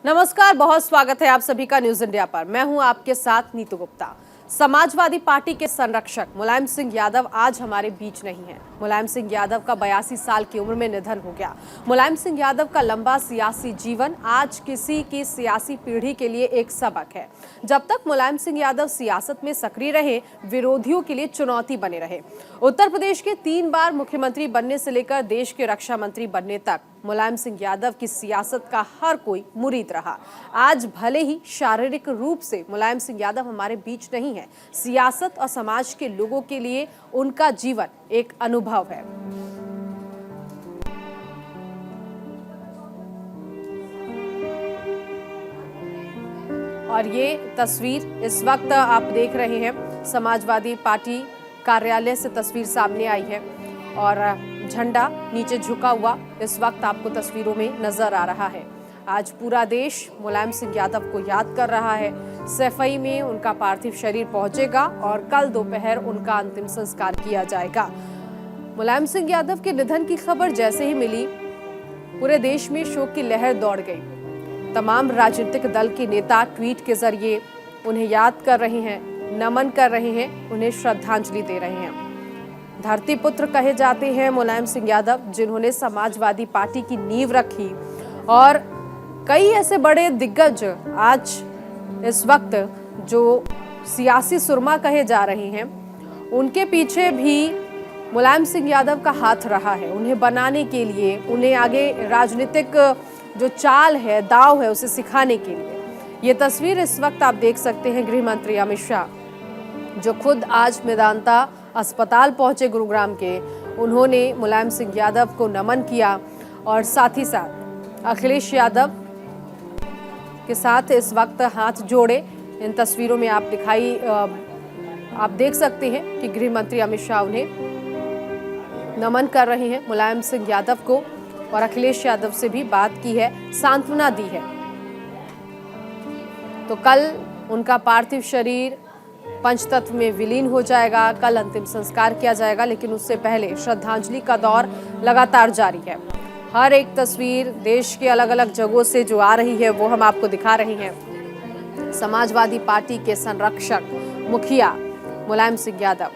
नमस्कार, बहुत स्वागत है आप सभी का न्यूज इंडिया पर। मैं हूं आपके साथ नीतू गुप्ता। समाजवादी पार्टी के संरक्षक मुलायम सिंह यादव आज हमारे बीच नहीं है। मुलायम सिंह यादव का 82 साल की उम्र में निधन हो गया। मुलायम सिंह यादव का लंबा सियासी जीवन आज किसी की सियासी पीढ़ी के लिए एक सबक है। जब तक मुलायम सिंह यादव सियासत में सक्रिय रहे, विरोधियों के लिए चुनौती बने रहे। उत्तर प्रदेश के 3 बार मुख्यमंत्री बनने से लेकर देश के रक्षा मंत्री बनने तक मुलायम सिंह यादव की सियासत का हर कोई मुरीद रहा। आज भले ही शारीरिक रूप से मुलायम सिंह यादव हमारे बीच नहीं है, सियासत और समाज के लोगों के लिए उनका जीवन एक अनुभव है। और ये तस्वीर इस वक्त आप देख रहे हैं, समाजवादी पार्टी कार्यालय से तस्वीर सामने आई है और झंडा नीचे झुका हुआ इस वक्त आपको तस्वीरों में नजर आ रहा है। आज पूरा देश मुलायम सिंह यादव को याद कर रहा है। सैफई में उनका पार्थिव शरीर पहुंचेगा और कल दोपहर उनका अंतिम संस्कार किया जाएगा। मुलायम सिंह यादव के निधन की खबर जैसे ही मिली, पूरे देश में शोक की लहर दौड़ गई। तमाम राजनीतिक दल के नेता ट्वीट के जरिए उन्हें याद कर रहे हैं, नमन कर रहे हैं, उन्हें श्रद्धांजलि दे रहे हैं। धरती पुत्र कहे जाते हैं मुलायम सिंह यादव, जिन्होंने समाजवादी पार्टी की नींव रखी और कई ऐसे बड़े दिग्गज आज इस वक्त जो सियासी सुरमा कहे जा रहे हैं, उनके पीछे भी मुलायम सिंह यादव का हाथ रहा है। उन्हें बनाने के लिए, उन्हें आगे राजनीतिक जो चाल है, दांव है, उसे सिखाने के लिए। ये तस्वीर इस वक्त आप देख सकते हैं गृह मंत्री अमित शाह, जो खुद आज मेदांता अस्पताल पहुंचे गुरुग्राम के। उन्होंने मुलायम सिंह यादव को नमन किया और साथ ही साथ अखिलेश यादव के साथ इस वक्त हाथ जोड़े। इन तस्वीरों में आप देख सकते हैं कि गृह मंत्री अमित शाह उन्हें नमन कर रहे हैं, मुलायम सिंह यादव को, और अखिलेश यादव से भी बात की है, सांत्वना दी है। तो कल उनका पार्थिव शरीर पंचतत्व में विलीन हो जाएगा, कल अंतिम संस्कार किया जाएगा, लेकिन उससे पहले श्रद्धांजलि का दौर लगातार जारी है। हर एक तस्वीर देश के अलग अलग जगहों से जो आ रही है वो हम आपको दिखा रहे हैं। समाजवादी पार्टी के संरक्षक मुखिया मुलायम सिंह यादव,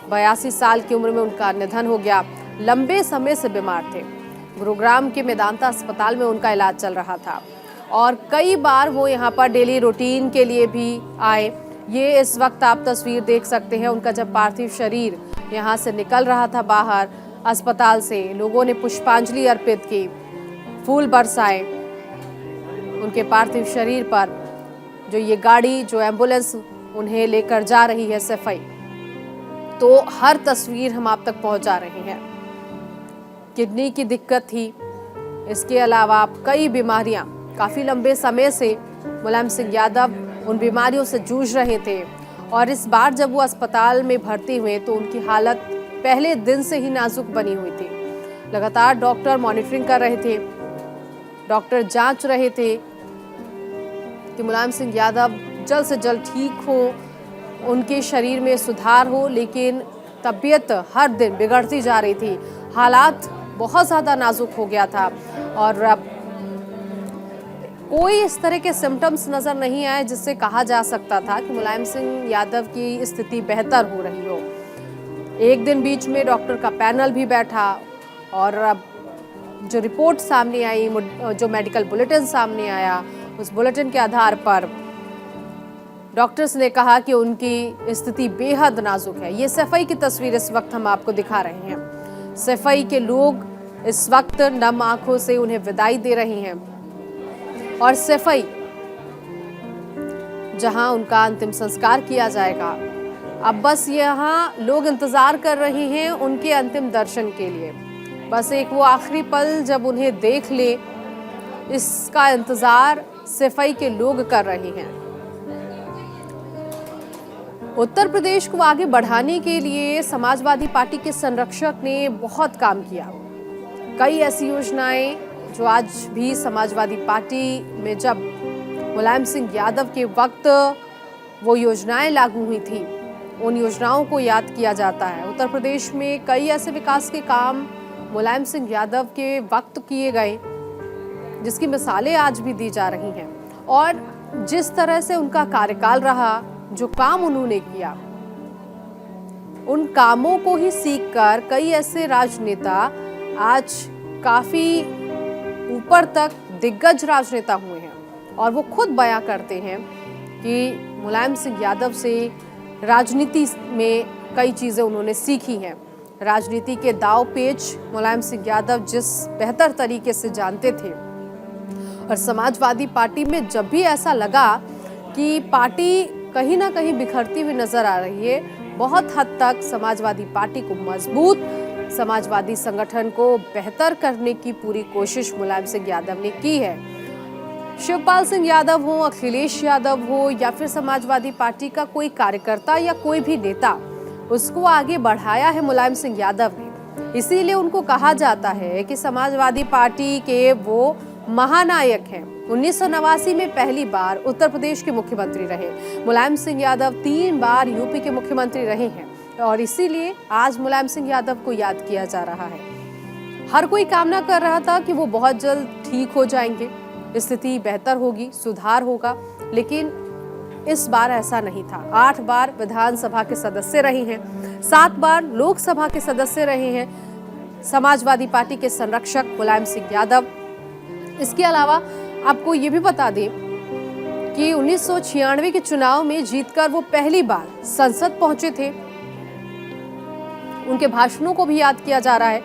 82 साल की उम्र में उनका निधन हो गया। लंबे समय से बीमार थे। गुरुग्राम के मेदांता अस्पताल में उनका इलाज चल रहा था और कई बार वो यहाँ पर डेली रूटीन के लिए भी आए। ये इस वक्त आप तस्वीर देख सकते हैं, उनका जब पार्थिव शरीर यहाँ से निकल रहा था बाहर अस्पताल से, लोगों ने पुष्पांजलि अर्पित की, फूल बरसाए उनके पार्थिव शरीर पर। जो ये गाड़ी, जो एम्बुलेंस उन्हें लेकर जा रही है सैफई, तो हर तस्वीर हम आप तक पहुंचा रहे हैं। किडनी की दिक्कत थी, इसके अलावा कई बीमारियां, काफ़ी लंबे समय से मुलायम सिंह यादव उन बीमारियों से जूझ रहे थे और इस बार जब वो अस्पताल में भर्ती हुए तो उनकी हालत पहले दिन से ही नाजुक बनी हुई थी। लगातार डॉक्टर मॉनिटरिंग कर रहे थे, डॉक्टर जांच रहे थे कि मुलायम सिंह यादव जल्द से जल्द ठीक हो, उनके शरीर में सुधार हो, लेकिन तबीयत हर दिन बिगड़ती जा रही थी। हालात बहुत ज़्यादा नाजुक हो गया था और कोई इस तरह के सिम्टम्स नज़र नहीं आए जिससे कहा जा सकता था कि मुलायम सिंह यादव की स्थिति बेहतर हो रही हो। एक दिन बीच में डॉक्टर का पैनल भी बैठा और अब जो रिपोर्ट सामने आई, जो मेडिकल बुलेटिन सामने आया, उस बुलेटिन के आधार पर डॉक्टर्स ने कहा कि उनकी स्थिति बेहद नाजुक है। ये सैफई की तस्वीर इस वक्त हम आपको दिखा रहे हैं। सैफई के लोग इस वक्त नम आंखों से उन्हें विदाई दे रहे हैं और सैफई जहां उनका अंतिम संस्कार किया जाएगा, अब बस यहाँ लोग इंतजार कर रहे हैं उनके अंतिम दर्शन के लिए। बस एक वो आखिरी पल जब उन्हें देख ले, इसका इंतजार सैफई के लोग कर रहे हैं। उत्तर प्रदेश को आगे बढ़ाने के लिए समाजवादी पार्टी के संरक्षक ने बहुत काम किया। कई ऐसी योजनाएं जो आज भी समाजवादी पार्टी में जब मुलायम सिंह यादव के वक्त वो योजनाएं लागू हुई थी, उन योजनाओं को याद किया जाता है। उत्तर प्रदेश में कई ऐसे विकास के काम मुलायम सिंह यादव के वक्त किए गए जिसकी मिसालें आज भी दी जा रही हैं। और जिस तरह से उनका कार्यकाल रहा, जो काम उन्होंने किया, उन कामों को ही सीखकर कई ऐसे राजनेता आज काफी ऊपर तक दिग्गज राजनेता हुए हैं। और वो खुद बयां करते हैं कि मुलायम सिंह यादव से राजनीति में कई चीजें उन्होंने सीखी हैं। राजनीति के दाव पेच मुलायम सिंह यादव जिस बेहतर तरीके से जानते थे, और समाजवादी पार्टी में जब भी ऐसा लगा कि पार्टी कहीं ना कहीं बिखरती हुई नजर आ रही है, बहुत हद तक समाजवादी पार्टी को मजबूत, समाजवादी संगठन को बेहतर करने की पूरी कोशिश मुलायम सिंह यादव ने की है। शिवपाल सिंह यादव हो, अखिलेश यादव हो, या फिर समाजवादी पार्टी का कोई कार्यकर्ता या कोई भी नेता, उसको आगे बढ़ाया है मुलायम सिंह यादव ने। इसीलिए उनको कहा जाता है कि समाजवादी पार्टी के वो महानायक हैं। 1989 में पहली बार उत्तर प्रदेश के मुख्यमंत्री रहे मुलायम सिंह यादव, 3 बार यूपी के मुख्यमंत्री रहे हैं, और इसीलिए आज मुलायम सिंह यादव को याद किया जा रहा है। हर कोई कामना कर रहा था कि वो बहुत जल्द ठीक हो जाएंगे, स्थिति बेहतर होगी, सुधार होगा, लेकिन इस बार ऐसा नहीं था। 8 बार विधानसभा के सदस्य रहे हैं, 7 बार लोकसभा के सदस्य रहे हैं समाजवादी पार्टी के संरक्षक मुलायम सिंह यादव। इसके अलावा आपको ये भी बता दें कि 1996 के चुनाव में जीतकर वो पहली बार संसद पहुंचे थे। उनके भाषणों को भी याद किया जा रहा है।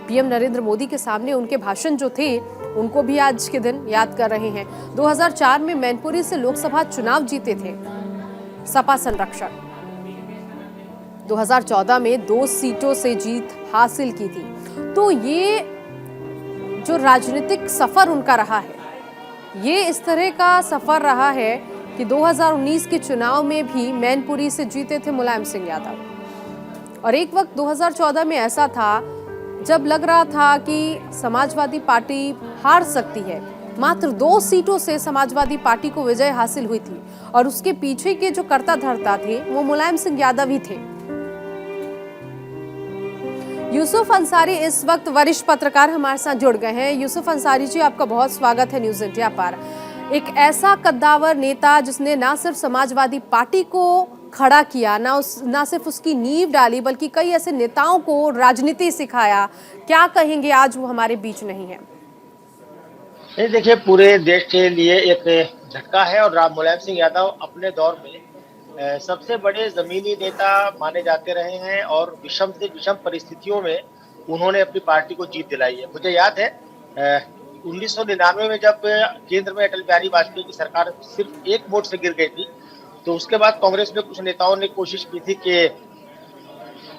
पीएम नरेंद्र मोदी के सामने उनके भाषण जो थे, उनको भी आज के दिन याद कर रहे हैं। 2004 में मैनपुरी से लोकसभा चुनाव जीते थे सपा संरक्षक। 2014 में 2 सीटों से जीत हासिल की थी। तो ये जो राजनीतिक सफर उनका रहा है, ये इस तरह का सफर रहा है कि 2019 के चुनाव में भी मैनपुरी से जीते थे मुलायम सिंह यादव। और एक वक्त 2014 में ऐसा था जब लग रहा था कि समाजवादी पार्टी हार सकती है। मात्र 2 सीटों से समाजवादी पार्टी को विजय हासिल हुई थी, और उसके पीछे के जो कर्ता धर्ता थे वो मुलायम सिंह यादव ही थे। यूसुफ अंसारी इस वक्त वरिष्ठ पत्रकार हमारे साथ जुड़ गए हैं। यूसुफ अंसारी जी, आपका बहुत स्वागत है न्यूज़ इंडिया पर। एक ऐसा कद्दावर नेता जिसने ना सिर्फ समाजवादी पार्टी को खड़ा किया, ना सिर्फ उसकी नींव डाली, बल्कि कई ऐसे नेताओं को राजनीति सिखाया, क्या कहेंगे आज वो हमारे बीच नहीं है? नहीं, देखिए, पूरे देश के लिए एक झटका है। और मुलायम सिंह यादव अपने दौर में सबसे बड़े जमीनी नेता माने जाते रहे हैं, और विषम से विषम परिस्थितियों में उन्होंने अपनी पार्टी को जीत दिलाई है। मुझे याद है 1999 में जब केंद्र में अटल बिहारी वाजपेयी की सरकार सिर्फ 1 वोट से गिर गई थी, तो उसके बाद कांग्रेस में कुछ नेताओं ने कोशिश की थी कि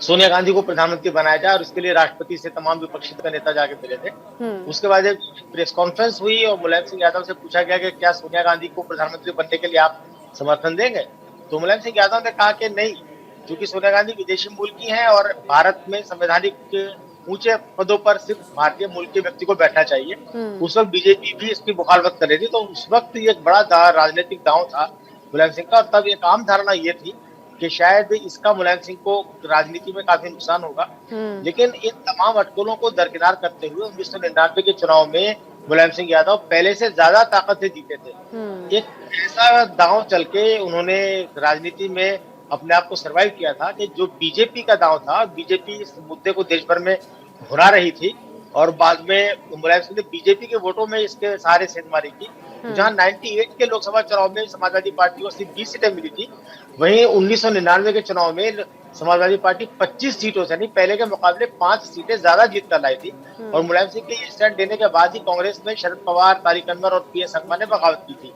सोनिया गांधी को प्रधानमंत्री बनाया जाए, और इसके लिए राष्ट्रपति से तमाम विपक्षी दल के नेता जाके मिले थे। उसके बाद एक प्रेस कॉन्फ्रेंस हुई और मुलायम सिंह यादव से पूछा गया कि क्या सोनिया गांधी को प्रधानमंत्री बनने के लिए आप समर्थन देंगे? तो मुलायम सिंह यादव ने कहा कि नहीं, क्योंकि सोनिया गांधी विदेशी मूल की हैं और भारत में संवैधानिक ऊंचे पदों पर सिर्फ भारतीय मूल के व्यक्ति को बैठना चाहिए। उस वक्त बीजेपी भी इसकी मुखालफत कर रही थी, तो उस वक्त ये एक बड़ा राजनीतिक दांव था मुलायम सिंह का। और तब एक आम धारणा ये थी कि शायद इसका मुलायम सिंह को राजनीति में काफी नुकसान होगा। लेकिन इन तमाम अटकलों को दरकिनार करते हुए 1999 के चुनाव में मुलायम सिंह यादव पहले से ज्यादा ताकत से जीते थे। एक ऐसा दांव चल के उन्होंने राजनीति में अपने आप को सर्वाइव किया था कि जो बीजेपी का दांव था, बीजेपी इस मुद्दे को देश भर में घुरा रही थी, और बाद में मुलायम सिंह ने बीजेपी के वोटों में इसके सहारे सेंधमारी की। जहां 98 के लोकसभा चुनाव में समाजवादी पार्टी को सिर्फ 20 सीटें मिली थी, वहीं 1999 के चुनाव में समाजवादी पार्टी 25 सीटों से, यानी पहले के मुकाबले 5 सीटें ज्यादा जीत कर लाई थी। और मुलायम सिंह के ये स्टैंड देने के बाद ही कांग्रेस में शरद पवार, तारिक अनवर और पीएस संगमा ने बगावत की थी।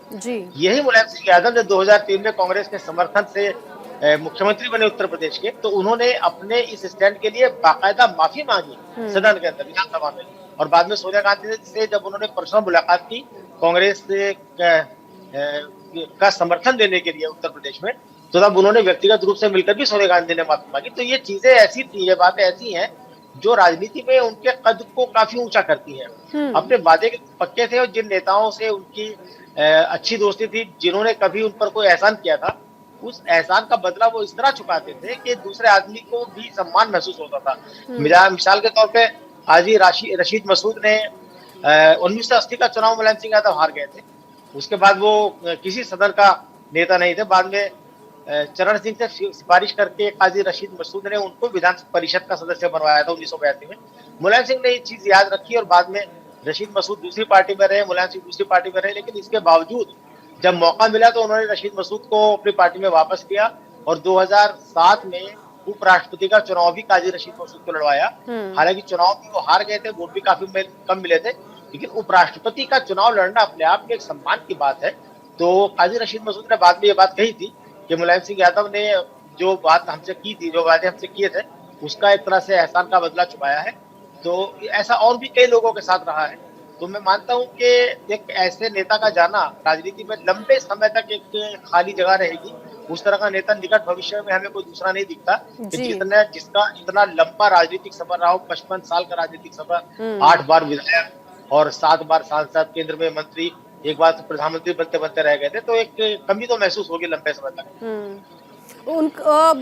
यही मुलायम सिंह यादव ने 2003 में कांग्रेस के समर्थन से मुख्यमंत्री बने उत्तर प्रदेश के, तो उन्होंने अपने इस स्टैंड के लिए बाकायदा माफी मांगी सदन के अंदर, विधानसभा में। और बाद में सोनिया गांधी से जब उन्होंने पर्सनल मुलाकात की कांग्रेस का समर्थन देने के लिए उत्तर प्रदेश में, तो तब उन्होंने व्यक्तिगत रूप से मिलकर भी सोनिया गांधी ने माफी मांगी। तो ये चीजें ऐसी थी, ये बातें ऐसी हैं जो राजनीति में उनके कद को काफी ऊंचा करती हैं। अपने वादे के पक्के थे, और जिन नेताओं से उनकी अच्छी दोस्ती थी, जिन्होंने कभी उन पर कोई एहसान किया था, उस एहसान का बदला वो इस तरह चुकाते थे कि दूसरे आदमी को भी सम्मान महसूस होता था। मिसाल के तौर पे आज ही रशीद मसूद ने 1980 का चुनाव मुलायम सिंह यादव हार गए थे। उसके बाद वो किसी सदन का नेता नहीं थे। बाद में चरण सिंह से सिफारिश करके काजी रशीद मसूद ने उनको विधान परिषद का सदस्य बनवाया था 1982 में। मुलायम सिंह ने ये चीज याद रखी और बाद में रशीद मसूद दूसरी पार्टी में रहे, मुलायम सिंह दूसरी पार्टी में रहे, लेकिन इसके बावजूद जब मौका मिला तो उन्होंने रशीद मसूद को अपनी पार्टी में वापस लिया और 2007 में उपराष्ट्रपति का चुनाव भी काजी रशीद मसूद को लड़वाया। हालांकि चुनाव में वो हार गए थे, वोट भी काफी कम मिले थे, लेकिन उपराष्ट्रपति का चुनाव लड़ना अपने आप में एक सम्मान की बात है। तो काजी रशीद मसूद ने बाद में ये बात कही थी कि मुलायम सिंह यादव ने जो बात हमसे की थी, जो वादे हमसे किए थे, उसका एक तरह से एहसान का बदला चुकाया है। तो ऐसा और भी कई लोगों के साथ रहा है। तो मैं मानता हूं कि एक ऐसे नेता का जाना राजनीति में लंबे समय तक एक खाली जगह रहेगी। उस तरह का नेता निकट भविष्य में हमें कोई दूसरा नहीं दिखता कि जिसका इतना लंबा राजनीतिक सफर रहा हो। 55 साल का राजनीतिक सफर, 8 बार विधायक और 7 बार सांसद, केंद्र में मंत्री, एक बार तो प्रधानमंत्री बनते बनते रह गए थे। तो एक कमी तो महसूस होगी लंबे समय तक।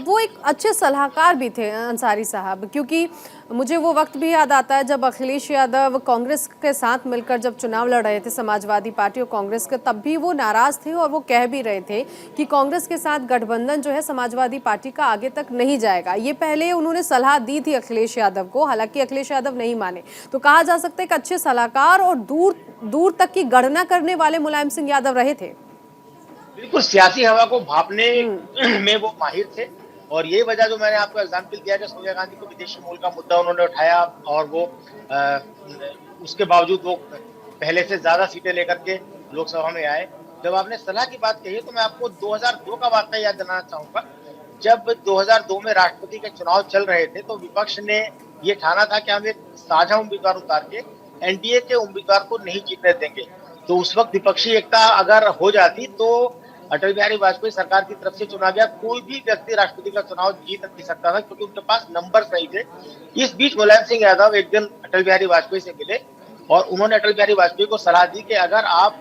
वो एक अच्छे सलाहकार भी थे अंसारी साहब, क्योंकि मुझे वो वक्त भी याद आता है जब अखिलेश यादव कांग्रेस के साथ मिलकर जब चुनाव लड़ रहे थे, समाजवादी पार्टी और कांग्रेस के, तब भी वो नाराज थे और वो कह भी रहे थे कि कांग्रेस के साथ गठबंधन जो है समाजवादी पार्टी का आगे तक नहीं जाएगा। ये पहले उन्होंने सलाह दी थी अखिलेश यादव को, हालांकि अखिलेश यादव नहीं माने। तो कहा जा सकता है कि अच्छे सलाहकार और दूर तक की गणना करने वाले मुलायम सिंह यादव रहे थे। बिल्कुल, सियासी हवा को भांपने में वो माहिर थे और यही वजह जो मैंने आपको एग्जाम्पल दिया कि सोनिया गांधी को विदेशी मूल का मुद्दा उन्होंने उठाया और वो उसके बावजूद वो पहले से ज्यादा सीटें लेकर के लोकसभा में आए। जब आपने सलाह की बात कही तो मैं आपको 2002 का वाकया याद दिलाना चाहूंगा। जब 2002 में राष्ट्रपति के चुनाव चल रहे थे तो विपक्ष ने ये ठाना था कि हम एक साझा उम्मीदवार उतार के एनडीए के उम्मीदवार को नहीं जीतने देंगे। तो उस वक्त विपक्षी एकता अगर हो जाती तो अटल बिहारी वाजपेयी सरकार की तरफ से चुना गया कोई भी व्यक्ति राष्ट्रपति का चुनाव जीत नहीं सकता था, क्योंकि उनके पास नंबर सही थे। इस बीच मुलायम सिंह यादव एक दिन अटल बिहारी वाजपेयी से मिले और उन्होंने अटल बिहारी वाजपेयी को सलाह दी कि अगर आप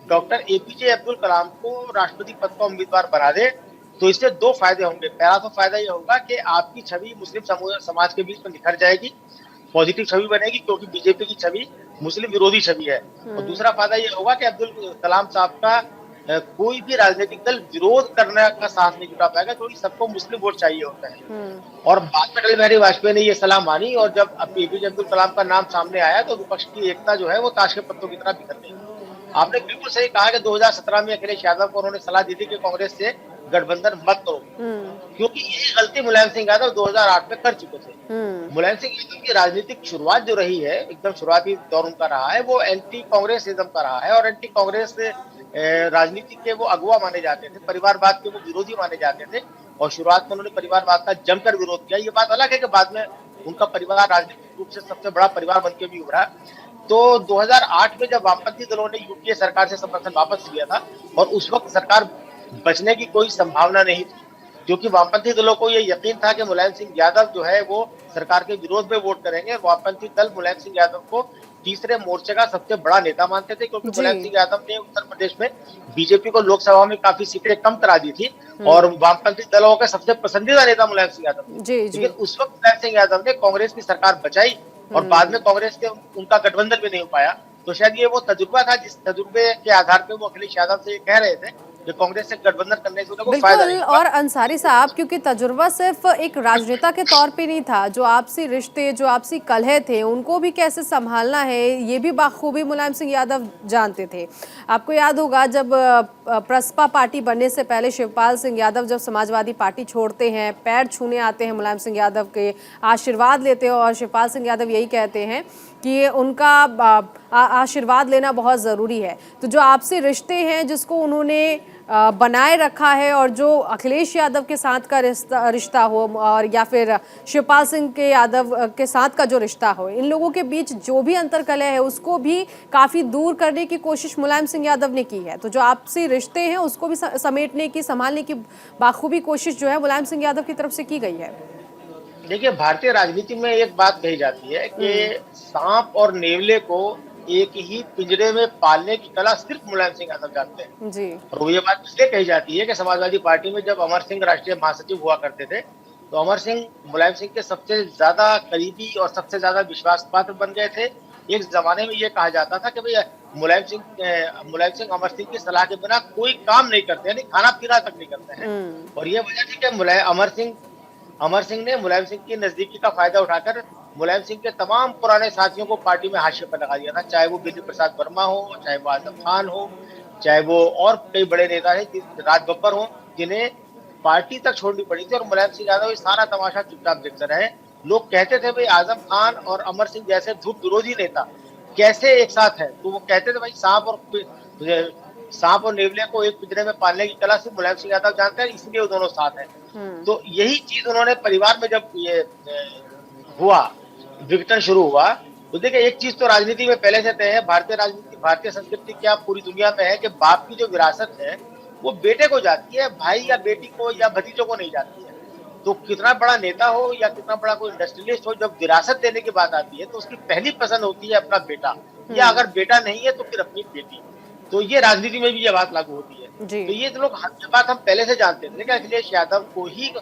डॉक्टर एपीजे अब्दुल कलाम को राष्ट्रपति पद का उम्मीदवार बना दे तो इससे 2 फायदे होंगे। पहला तो फायदा ये होगा कि आपकी छवि मुस्लिम समाज के बीच में निखर जाएगी, पॉजिटिव छवि बनेगी, क्योंकि बीजेपी की छवि मुस्लिम विरोधी छवि है। और दूसरा फायदा ये होगा कि अब्दुल कलाम साहब का कोई भी राजनीतिक दल विरोध करने का साहस नहीं जुटा पाएगा, क्योंकि सबको मुस्लिम वोट चाहिए होता है। और बाद में अटल बिहारी वाजपेयी ने ये सलाह मानी और जब एपीजे अब्दुल कलाम का नाम सामने आया तो विपक्ष की एकता जो है वो ताश के पत्तों की तरह बिखर गई। आपने बिल्कुल सही कहा कि 2017 में अखिलेश यादव को उन्होंने सलाह दी थी कि कांग्रेस से गठबंधन मत करो, क्योंकि ये गलती मुलायम सिंह यादव 2008 में कर चुके थे। मुलायम सिंह यादव की राजनीतिक शुरुआत जो रही है, एकदम शुरुआती दौर उनका रहा है, वो एंटी कांग्रेसिज्म का रहा है और एंटी कांग्रेस राजनीति के वो अगुवा माने जाते थे, परिवारवाद के वो विरोधी माने जाते थे और शुरुआत में उन्होंने परिवारवाद का जमकर विरोध किया। ये बात अलग है कि बाद में उनका परिवार राजनीतिक रूप से सबसे बड़ा परिवार बनकर भी उभरा। तो 2008 में जब वामपंथी दलों ने यूपीए सरकार से समर्थन वापस लिया था और उस वक्त सरकार बचने की कोई संभावना नहीं थी, क्योंकि वामपंथी दलों को ये यकीन था कि मुलायम सिंह यादव जो है वो सरकार के विरोध में वोट करेंगे। वामपंथी दल मुलायम सिंह यादव को तीसरे मोर्चे का सबसे बड़ा नेता मानते थे, क्योंकि मुलायम सिंह यादव ने उत्तर प्रदेश में बीजेपी को लोकसभा में काफी सीटें कम करा दी थी और वामपंथी दलों के सबसे पसंदीदा नेता मुलायम सिंह यादव थे। लेकिन उस वक्त मुलायम सिंह यादव ने कांग्रेस की सरकार बचाई और बाद में कांग्रेस के उनका गठबंधन भी नहीं हो पाया। तो शायद ये वो तजुर्बा था जिस तजुर्बे के आधार पर वो अखिलेश यादव से कह रहे थे कि कांग्रेस से गठबंधन करने से उनको फायदा नहीं होगा। और अंसारी साहब, क्योंकि तजुर्बा सिर्फ एक राजनेता के तौर पे नहीं था, जो आपसी रिश्ते, जो आपसी कलह थे, उनको भी कैसे संभालना है ये भी बाखूबी मुलायम सिंह यादव जानते थे। आपको याद होगा जब प्रसपा पार्टी बनने से पहले शिवपाल सिंह यादव जब समाजवादी पार्टी छोड़ते हैं, पैर छूने आते हैं मुलायम सिंह यादव के, आशीर्वाद लेते हैं और शिवपाल सिंह यादव यही कहते हैं कि उनका आशीर्वाद लेना बहुत ज़रूरी है। तो जो आपसी रिश्ते हैं जिसको उन्होंने बनाए रखा है और जो अखिलेश यादव के साथ का रिश्ता हो और या फिर शिवपाल सिंह के यादव के साथ का जो रिश्ता हो, इन लोगों के बीच जो भी अंतर्कलह है उसको भी काफ़ी दूर करने की कोशिश मुलायम सिंह यादव ने की है। तो जो आपसी रिश्ते हैं उसको भी समेटने की, संभालने की बाखूबी कोशिश जो है मुलायम सिंह यादव की तरफ से की गई है। देखिए, भारतीय राजनीति में एक बात कही जाती है कि सांप और नेवले को एक ही पिंजरे में पालने की कला सिर्फ मुलायम सिंह यादव जानते हैं जी। और वो ये बात इसलिए कही जाती है कि समाजवादी पार्टी में जब अमर सिंह राष्ट्रीय महासचिव हुआ करते थे तो अमर सिंह मुलायम सिंह के सबसे ज्यादा करीबी और सबसे ज्यादा विश्वास पात्र बन गए थे एक जमाने में ये कहा जाता था कि भाई मुलायम सिंह अमर सिंह की सलाह के बिना कोई काम नहीं करते, यानी खाना पीना तक नहीं करते हैं। और ये वजह थी कि अमर सिंह ने मुलायम सिंह की नजदीकी का फायदा उठाकर मुलायम सिंह के तमाम पुराने साथियों को पार्टी में हाशिए पर लगा दिया था, चाहे वो बिजली प्रसाद वर्मा हो, चाहे वो आजम खान हो, चाहे वो और कई बड़े नेता है राज बब्बर हो, जिन्हें पार्टी तक छोड़नी पड़ी थी। और मुलायम सिंह यादव ये सारा तमाशा चुपचाप देखते रहे। लोग कहते थे भाई आजम खान और अमर सिंह जैसे धुर विरोधी नेता कैसे एक साथ है, तो वो कहते थे भाई सांप और नेवले को एक पिंजरे में पालने की कला सिर्फ मुलायम सिंह यादव जानते हैं, इसलिए वो दोनों साथ हैं। तो यही चीज उन्होंने परिवार में जब ये हुआ, विघटन शुरू हुआ, तो देखिए एक चीज तो राजनीति में पहले से तय है, भारतीय राजनीति भारतीय संस्कृति क्या पूरी दुनिया में है कि बाप की जो विरासत है वो बेटे को जाती है, भाई या बेटी को या भतीजों को नहीं जाती है। तो कितना बड़ा नेता हो या कितना बड़ा कोई इंडस्ट्रियलिस्ट हो, जब विरासत देने की बात आती है तो उसकी पहली पसंद होती है अपना बेटा, या अगर बेटा नहीं है तो फिर अपनी बेटी। तो ये राजनीति में भी ये बात लागू होती है। तो ये लोग ये बात हम पहले से जानते थे कि अखिलेश यादव को ही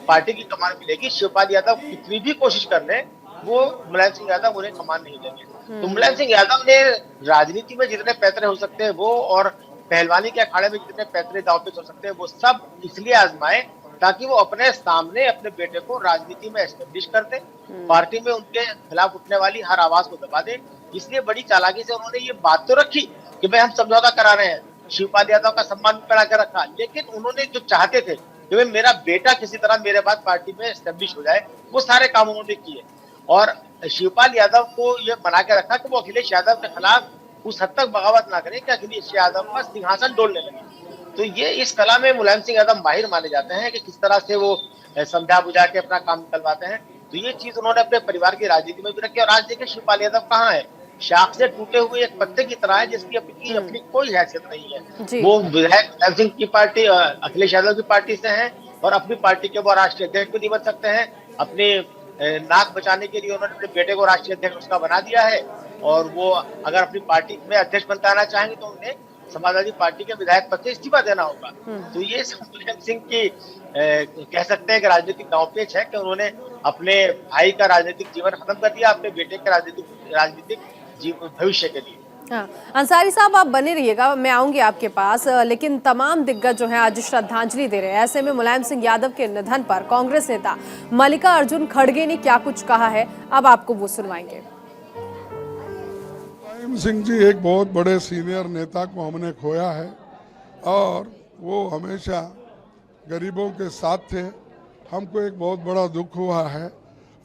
पार्टी की कमान मिलेगी, शिवपाल यादव कितनी भी कोशिश कर ले वो मुलायम सिंह यादव उन्हें कमान नहीं देंगे। तो मुलायम सिंह यादव ने राजनीति में जितने पैतरे हो सकते हैं वो, और पहलवानी के अखाड़े में जितने पैतरे दांव पे हो सकते हैं वो सब इसलिए आजमाए ताकि वो अपने सामने अपने बेटे को राजनीति में एस्टेब्लिश कर दे, पार्टी में उनके खिलाफ उठने वाली हर आवाज को दबा दे। इसलिए बड़ी चालाकी से उन्होंने ये बात तो रखी कि भाई हम समझौता करा रहे हैं, शिवपाल यादव का सम्मान भी बढ़ा कर रखा, लेकिन उन्होंने जो चाहते थे कि भाई मेरा बेटा किसी तरह मेरे बाद पार्टी में एस्टेब्लिश हो जाए, वो सारे काम उन्होंने किए। और शिवपाल यादव को ये बना के रखा कि वो अखिलेश यादव के खिलाफ उस हद तक बगावत ना करें कि अखिलेश यादव का सिंहासन डोलने लगे। तो ये इस कला में मुलायम सिंह यादव माहिर माने जाते हैं कि किस तरह से वो समझा बुझा के अपना काम निकलवाते हैं। तो ये चीज उन्होंने अपने परिवार की राजनीति में भी रखी। और आज देखिए शिवपाल यादव कहाँ है, शाख से टूटे हुए एक पत्ते की तरह है जिसकी अपनी कोई हैसियत नहीं है। वो विधायक मुलायम सिंह की पार्टी अखिलेश यादव की पार्टी से है और अपनी पार्टी के वो राष्ट्रीय अध्यक्ष भी नहीं बन सकते हैं। अपने नाक बचाने के लिए उन्होंने अपने बेटे को राष्ट्रीय अध्यक्ष उसका बना दिया है, और वो अगर अपनी पार्टी में अध्यक्ष बनता आना चाहेंगे तो उन्हें समाजवादी पार्टी के विधायक पद से इस्तीफा देना होगा। तो ये मुलायम सिंह की कह सकते हैं कि राजनीतिक दांवपेच है कि उन्होंने अपने भाई का राजनीतिक जीवन खत्म कर दिया अपने बेटे के राजनीतिक भविष्य के लिए। हाँ, अंसारी साहब आप बने रहिएगा, मैं आऊंगी आपके पास। लेकिन तमाम दिग्गज जो हैं आज श्रद्धांजलि दे रहे हैं। ऐसे में मुलायम सिंह यादव के निधन पर कांग्रेस नेता मल्लिकार्जुन खड़गे ने क्या कुछ कहा है, अब आपको वो सुनवाएंगे। मुलायम सिंह जी एक बहुत बड़े सीनियर नेता को हमने खोया है और वो हमेशा गरीबों के साथ थे। हमको एक बहुत बड़ा दुख हुआ है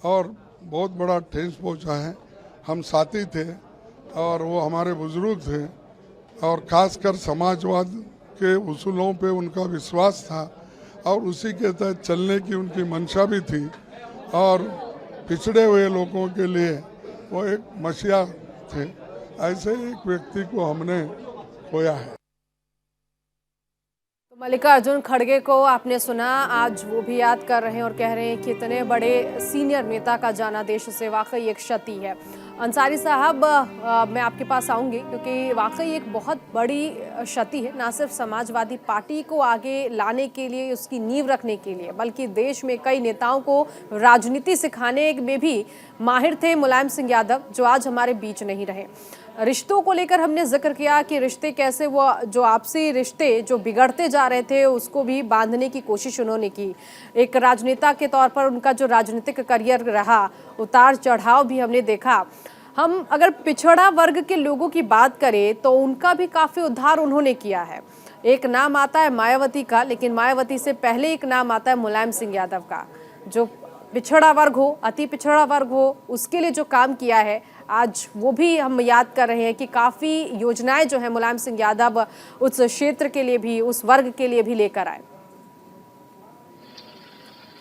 और बहुत बड़ा ठेस पहुंचा है। हम साथी थे और वो हमारे बुजुर्ग थे और खासकर समाजवाद के उसूलों पे उनका विश्वास था और उसी के तहत चलने की उनकी मंशा भी थी और पिछड़े हुए लोगों के लिए वो एक मसीहा थे। ऐसे एक व्यक्ति को हमने खोया है। तो मल्लिकार्जुन खड़गे को आपने सुना, आज वो भी याद कर रहे हैं और कह रहे हैं कि इतने बड़े सीनियर नेता का जाना देश से वाकई एक क्षति है। अंसारी साहब मैं आपके पास आऊंगी क्योंकि वाकई एक बहुत बड़ी क्षति है, ना सिर्फ समाजवादी पार्टी को आगे लाने के लिए, उसकी नींव रखने के लिए, बल्कि देश में कई नेताओं को राजनीति सिखाने में भी माहिर थे मुलायम सिंह यादव, जो आज हमारे बीच नहीं रहे। रिश्तों को लेकर हमने जिक्र किया कि रिश्ते कैसे, वो जो आपसी रिश्ते जो बिगड़ते जा रहे थे उसको भी बांधने की कोशिश उन्होंने की। एक राजनेता के तौर पर उनका जो राजनीतिक करियर रहा, उतार चढ़ाव भी हमने देखा। हम अगर पिछड़ा वर्ग के लोगों की बात करें तो उनका भी काफ़ी उद्धार उन्होंने किया है। एक नाम आता है मायावती का, लेकिन मायावती से पहले एक नाम आता है मुलायम सिंह यादव का, जो पिछड़ा वर्ग हो, अति पिछड़ा वर्ग हो, उसके लिए जो काम किया है आज वो भी हम याद कर रहे हैं कि काफ़ी योजनाएं जो है मुलायम सिंह यादव उस क्षेत्र के लिए भी, उस वर्ग के लिए भी लेकर आए।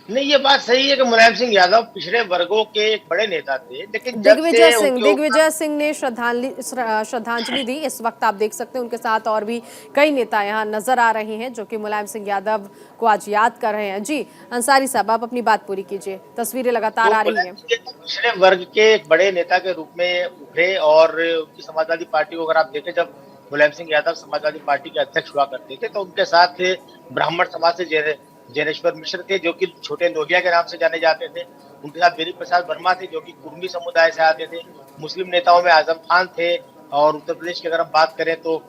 नहीं, ये बात सही है कि मुलायम सिंह यादव पिछड़े वर्गों के एक बड़े नेता थे, लेकिन दिग्विजय सिंह ने श्रद्धांजलि दी। इस वक्त आप देख सकते हैं उनके साथ और भी कई नेता यहाँ नजर आ रहे हैं जो कि मुलायम सिंह यादव को आज याद कर रहे हैं। जी अंसारी साहब, आप अपनी बात पूरी कीजिए, तस्वीरें लगातार आ रही हैं। पिछड़े वर्ग के एक बड़े नेता के रूप में उभरे और उनकी समाजवादी पार्टी को अगर आप देखें, जब मुलायम सिंह यादव समाजवादी पार्टी के अध्यक्ष हुआ करते थे तो उनके साथ ब्राह्मण समाज से जैनेश्वर मिश्र थे जो कि छोटे लोहिया के नाम से जाने जाते थे। उनके साथ बिजली प्रसाद वर्मा थे जो कि कुर्मी समुदाय से आते थे। मुस्लिम नेताओं में आजम खान थे, और उत्तर प्रदेश की अगर हम बात करें तो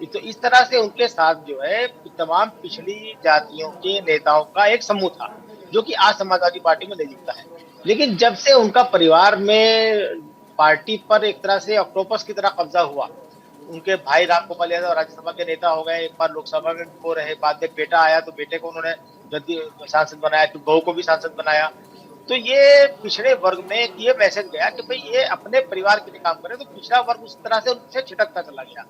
इस तरह से उनके साथ जो है तमाम पिछड़ी जातियों के नेताओं का एक समूह था, जो कि आज समाजवादी पार्टी में नहीं दिखता है। लेकिन जब से उनका परिवार में पार्टी पर एक तरह से ऑक्टोपस की तरह कब्जा हुआ, उनके भाई रामगोपाल यादव राज्यसभा के नेता हो गए, एक बार लोकसभा में वो रहे, बाद में बेटा आया तो बेटे को उन्होंने जल्दी सांसद बनाया, फिर बहू को भी सांसद बनाया। तो ये पिछड़े वर्ग में ये मैसेज गया कि भाई ये अपने परिवार के लिए काम करे, तो पिछड़ा वर्ग उस तरह से उनसे छिटकता चला गया।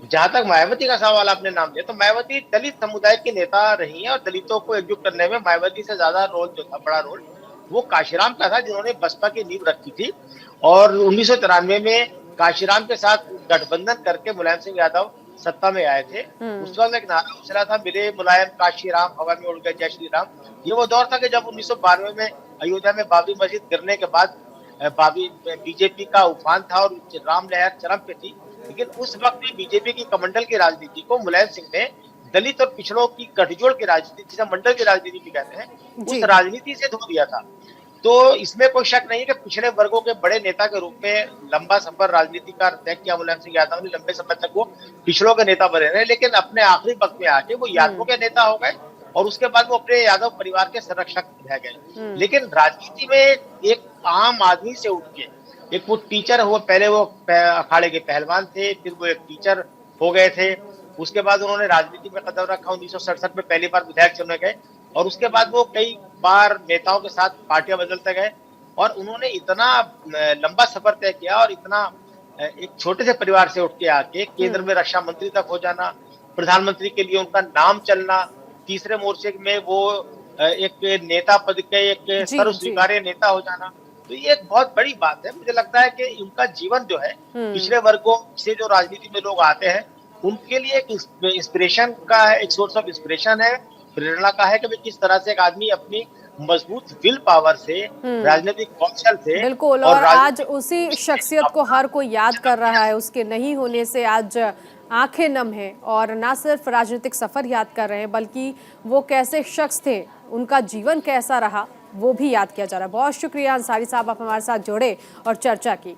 जहां तक मायावती का सवाल आपने नाम लिया, तो मायावती दलित समुदाय की नेता रही है, और दलितों को एकजुट करने में मायावती से ज्यादा रोल जो था, बड़ा रोल वो काशीराम का था, जिन्होंने बसपा की नींव रखी थी। और 1993 में काशीराम के साथ गठबंधन करके मुलायम सिंह यादव सत्ता में आए थे। उस वक्त एक नारा उछला था, मिले मुलायम काशीराम हवा में उड़ गए जय श्री राम। ये वो दौर था कि जब 1992 में अयोध्या में बाबरी मस्जिद गिरने के बाद बीजेपी का उफान था और राम लहर चरम पे थी। लेकिन उस वक्त भी बीजेपी की कमंडल की राजनीति को मुलायम सिंह ने दलित और पिछड़ों की गठजोड़ की राजनीति, जिसे मंडल की राजनीति भी कहते हैं, उस राजनीति से धो दिया था। तो इसमें कोई शक नहीं है कि पिछड़े वर्गों के बड़े नेता के रूप में लंबा सफर राजनीति का तय किया मुलायम सिंह यादव ने। लंबे समय तक वो पिछड़ों के नेता बने रहे, लेकिन अपने आखिरी वक्त में आके वो यादवों के नेता हो गए, और उसके बाद वो अपने यादव परिवार के संरक्षक रह गए। लेकिन राजनीति में एक आम आदमी से उठ के एक वो टीचर हुआ, पहले वो अखाड़े के पहलवान थे, फिर वो एक टीचर हो गए थे। उसके बाद उन्होंने राजनीति में कदम रखा, 1967 में पहली बार विधायक चुने गए, और उसके बाद वो कई बार नेताओं के साथ पार्टियां बदलते गए, और उन्होंने इतना लंबा सफर तय किया, और इतना एक छोटे से परिवार से उठ के आके केंद्र में रक्षा मंत्री तक हो जाना, प्रधानमंत्री के लिए उनका नाम चलना, तीसरे मोर्चे में वो एक नेता पद के एक सर्व स्वीकार्य नेता हो जाना, तो ये एक बहुत बड़ी बात है। मुझे लगता है कि उनका जीवन जो है पिछड़े वर्गों से जो राजनीति में लोग आते हैं उनके लिए एक इंस्पिरेशन का है, एक सोर्स ऑफ इंस्पिरेशन है, प्रेरणा का है कि किस तरह से एक आदमी अपनी मजबूत विल पावर से, राजनीतिक कौशल से, बिल्कुल, और आज उसी शख्सियत को हर कोई याद कर रहा है। उसके नहीं होने से आज आंखें नम हैं, और ना सिर्फ राजनीतिक सफर याद कर रहे हैं बल्कि वो कैसे शख्स थे, उनका जीवन कैसा रहा, वो भी याद किया जा रहा है। बहुत शुक्रिया अंसारी साहब, आप हमारे साथ जुड़े और चर्चा की।